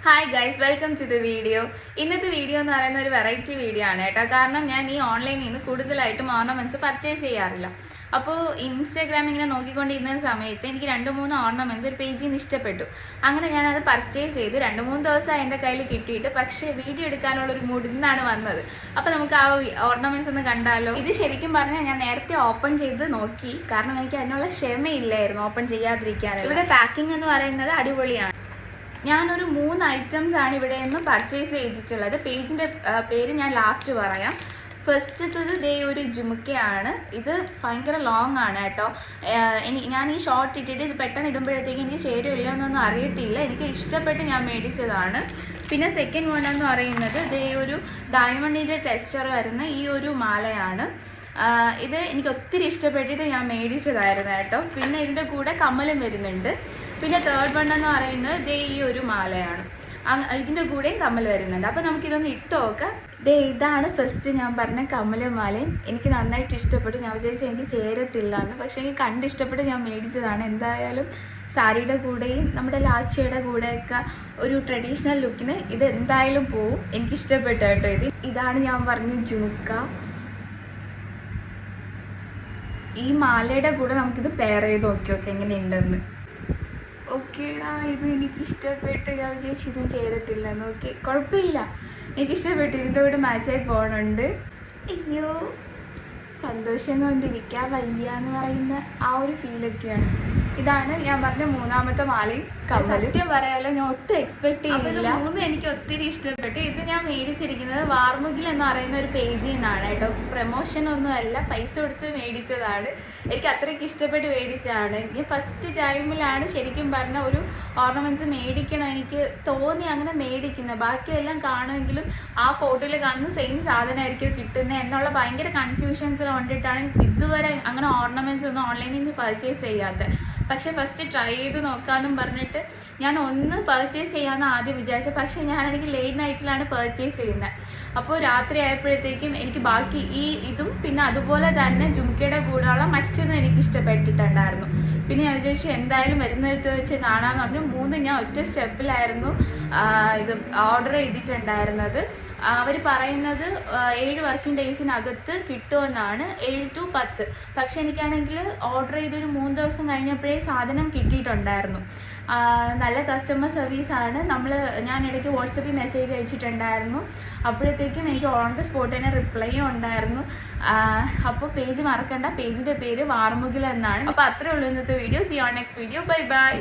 Hi guys, welcome to the video. ഇന്നത്തെ video എന്ന് പറയുന്ന ഒരു വെറൈറ്റി വീഡിയോ ആണ് കേട്ടോ. കാരണം ഞാൻ ഈ ഓൺലൈനിൽ നിന്ന് കൂടുതലായിട്ടും ഓർണമെൻറ്റ്സ് പർച്ചേസ് ചെയ്യാറില്ല. അപ്പോൾ ഇൻസ്റ്റാഗ്രാം ഇങ്ങനെ നോക്കിക്കൊണ്ടിരുന്ന സമയത്ത് എനിക്ക് 2-3 ഓർണമെൻറ്റ്സ് ഒരു പേജിൽ നിന്ന് ഇഷ്ടപ്പെട്ടു. അങ്ങനെ ഞാനത് പർച്ചേസ് ചെയ്തു. 2-3 ദിവസം എൻ്റെ കയ്യിൽ കിട്ടിയിട്ട്, പക്ഷേ വീഡിയോ എടുക്കാനുള്ളൊരു മൂഡ് ഇന്നാണ് വന്നത്. അപ്പോൾ നമുക്ക് ആ ഓർണമെൻറ്റ്സ് ഒന്ന് കണ്ടാലോ. ഇത് ശരിക്കും പറഞ്ഞാൽ ഞാൻ നേരത്തെ ഓപ്പൺ ചെയ്ത് നോക്കി, കാരണം എനിക്ക് അതിനുള്ള ക്ഷമയില്ലായിരുന്നു ഓപ്പൺ ചെയ്യാതിരിക്കാൻ. ഇവിടെ പാക്കിംഗ് എന്ന് പറയുന്നത് അടിപൊളിയാണ്. ഞാനൊരു 3 ഐറ്റംസ് ആണ് ഇവിടെ നിന്ന് പർച്ചേസ് ചെയ്തിട്ടുള്ളത്. പേജിൻ്റെ പേര് ഞാൻ ലാസ്റ്റ് പറയാം. ഫസ്റ്റത്തത് ദേ ഒരു ജുമുക്കയാണ്. ഇത് ഭയങ്കര ലോങ് ആണ് കേട്ടോ. ഞാൻ ഈ ഷോർട്ട് ഇട്ടിട്ട് ഇത് പെട്ടെന്ന് ഇടുമ്പോഴത്തേക്ക് എനിക്ക് ചേരുമില്ല എന്നൊന്നും അറിയത്തില്ല. എനിക്ക് ഇഷ്ടപ്പെട്ട് ഞാൻ മേടിച്ചതാണ്. പിന്നെ സെക്കൻഡ് വൺ എന്ന് പറയുന്നത് ദേ ഒരു ഡയമണ്ടിൻ്റെ ടെക്സ്ചർ വരുന്ന ഈ ഒരു മാലയാണ്. ഇത് എനിക്ക് ഒത്തിരി ഇഷ്ടപ്പെട്ടിട്ട് ഞാൻ മേടിച്ചതായിരുന്നു കേട്ടോ. പിന്നെ ഇതിൻ്റെ കൂടെ കമ്മലും വരുന്നുണ്ട്. പിന്നെ തേർഡ് വൺ എന്ന് പറയുന്നത് ദേ ഈ ഒരു മാലയാണ്. ഇതിൻ്റെ കൂടെയും കമ്മൽ വരുന്നുണ്ട്. അപ്പോൾ നമുക്കിതൊന്ന് ഇട്ട് നോക്കാം. ഇതാണ് ഫസ്റ്റ് ഞാൻ പറഞ്ഞ കമ്മലും മാലയും. എനിക്ക് നന്നായിട്ട് ഇഷ്ടപ്പെട്ടു. ഞാൻ വിചാരിച്ചു എനിക്ക് ചേരത്തില്ല എന്ന്, പക്ഷേ എനിക്ക് കണ്ടിഷ്ടപ്പെട്ട് ഞാൻ മേടിച്ചതാണ്. എന്തായാലും സാരിയുടെ കൂടെയും നമ്മുടെ ലാച്ചയുടെ കൂടെയൊക്കെ ഒരു ട്രഡീഷണൽ ലുക്കിന് ഇത് എന്തായാലും പോവും. എനിക്കിഷ്ടപ്പെട്ടു കേട്ടോ. ഇതാണ് ഞാൻ പറഞ്ഞ ജുമുക്ക. ഈ മാലയുടെ കൂടെ നമുക്കിത് പെയർ ചെയ്ത് നോക്കി എങ്ങനെയുണ്ടെന്ന്. ഓക്കേടാ, ഇത് എനിക്ക് ഇഷ്ടപ്പെട്ടു. ഞാൻ വിചാരിച്ചു ഇതും ചേരത്തില്ലെന്ന്. ഓക്കെ, കുഴപ്പമില്ല, എനിക്കിഷ്ടപ്പെട്ടു. ഇതിൻ്റെ കൂടെ മാച്ചായി പോകണുണ്ട്. അയ്യോ, സന്തോഷം കൊണ്ടിരിക്കാൻ വയ്യ എന്ന് പറയുന്ന ആ ഒരു ഫീലൊക്കെയാണ്. ഇതാണ് ഞാൻ പറഞ്ഞ മൂന്നാമത്തെ മാലയും കമ്മലും. സത്യം പറയാലോ, ഞാൻ ഒട്ടും എക്സ്പെക്ട് ചെയ്തില്ല. 3 എനിക്ക് ഒത്തിരി ഇഷ്ടപ്പെട്ടു. ഇത് ഞാൻ മേടിച്ചിരിക്കുന്നത് വാർമുകിൽ എന്ന് പറയുന്ന ഒരു പേജിൽ നിന്നാണ് കേട്ടോ. പ്രൊമോഷൻ ഒന്നും അല്ല, പൈസ കൊടുത്ത് മേടിച്ചതാണ്. എനിക്ക് അത്രയ്ക്ക് ഇഷ്ടപ്പെട്ട് മേടിച്ചതാണ്. എനിക്ക് ഫസ്റ്റ് ടൈമിലാണ് ശരിക്കും പറഞ്ഞ ഒരു ഓർണമെൻറ്റ്സ് മേടിക്കണം എനിക്ക് തോന്നി അങ്ങനെ മേടിക്കുന്നത്. ബാക്കിയെല്ലാം കാണുമെങ്കിലും ആ ഫോട്ടോയിൽ കാണുന്ന സെയിം സാധനമായിരിക്കും കിട്ടുന്നത് എന്നുള്ള ഭയങ്കര കൺഫ്യൂഷൻസ് കൊണ്ടിട്ടാണ് ഇതുവരെ അങ്ങനെ ഓർണമെൻറ്റ്സ് ഒന്നും ഓൺലൈനിൽ നിന്ന് പർച്ചേസ് ചെയ്യാത്തത്. പക്ഷേ ഫസ്റ്റ് ട്രൈ ചെയ്ത് നോക്കാമെന്നും പറഞ്ഞിട്ട് ഞാൻ ഒന്ന് പർച്ചേസ് ചെയ്യാമെന്ന് ആദ്യം വിചാരിച്ചത്. പക്ഷേ ഞാനാണെങ്കിൽ ലേറ്റ് നൈറ്റിലാണ് പർച്ചേസ് ചെയ്യുന്നത്. അപ്പോൾ രാത്രി ആയപ്പോഴത്തേക്കും എനിക്ക് ബാക്കി ഇതും പിന്നെ അതുപോലെ തന്നെ ജുമുക്കയുടെ കൂടെയുള്ള മറ്റൊന്നും എനിക്ക് ഇഷ്ടപ്പെട്ടിട്ടുണ്ടായിരുന്നു. പിന്നെ ഞാൻ വിചാരിച്ചു എന്തായാലും വരുന്നിടത്ത് വെച്ച് കാണാമെന്ന് പറഞ്ഞു. 3 ഞാൻ ഒറ്റ സ്റ്റെപ്പിലായിരുന്നു ഇത് ഓർഡർ ചെയ്തിട്ടുണ്ടായിരുന്നത്. അവർ പറയുന്നത് 7 വർക്കിംഗ് ഡേയ്സിനകത്ത് കിട്ടുമെന്നാണ്, 7 to 10. പക്ഷെ എനിക്കാണെങ്കിൽ ഓർഡർ ചെയ്തൊരു 3 ദിവസം കഴിഞ്ഞപ്പോഴേ സാധനം കിട്ടിയിട്ടുണ്ടായിരുന്നു. നല്ല കസ്റ്റമർ സർവീസാണ്. ഞാൻ ഇടയ്ക്ക് വാട്സപ്പിൽ മെസ്സേജ് അയച്ചിട്ടുണ്ടായിരുന്നു. അപ്പോഴത്തേക്കും എനിക്ക് ഓൺ ദ സ്പോട്ട് തന്നെ റിപ്ലൈയും ഉണ്ടായിരുന്നു. അപ്പോൾ പേജ് മറക്കണ്ട, പേജിൻ്റെ പേര് വാർമുകിൽ എന്നാണ്. അപ്പോൾ അത്രേ ഉള്ളൂ ഇന്നത്തെ video. See on next video. Bye by.